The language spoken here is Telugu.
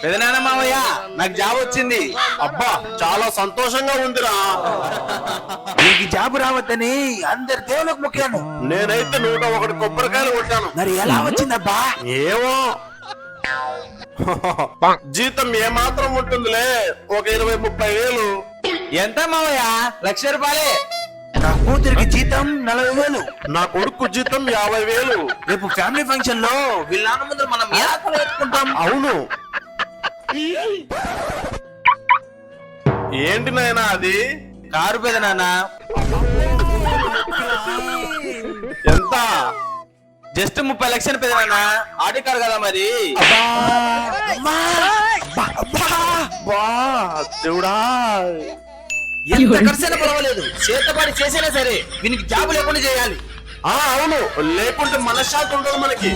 పెదనాన్న మావయ్య నాకు జాబ్ వచ్చింది. అబ్బా చాలా సంతోషంగా ఉందిరా. నీకు జాబు రావద్దని అందరి దేవులకు మొక్కాను. నేనైతే 101 కొబ్బరికాయలు కొట్టాను. మరి ఎలా వచ్చిందబ్బా? ఏమో జీతం ఏమాత్రం ఉంటుందిలే, ఒక 20-30 వేలు. ఎంత మావయ్య? 1,00,000 రూపాయలే. నా కూతురికి జీతం 40,000. నా కొడుకు జీతం 50,000. రేపు ఫ్యామిలీ ఫంక్షన్ లో వీళ్ళ నాన్న ముందు మనం యాత్రలు ఎత్తుకుంటాం. అవును. ఏంటి నాయనా అది? కారు పెదనాన్న. ఎంత? జస్ట్ 30 లక్షలు పెదనాన్న. ఆడి కారు కదా మరి. బా దేవుడా, ఎంత ఖర్చైనా పర్వాలేదు, చేతపాటి చేసినా సరే వీనికి జాబ్ లేకుండా చేయాలి. అవును, లేకుంటే మనశ్శాంతి ఉండదు మనకి.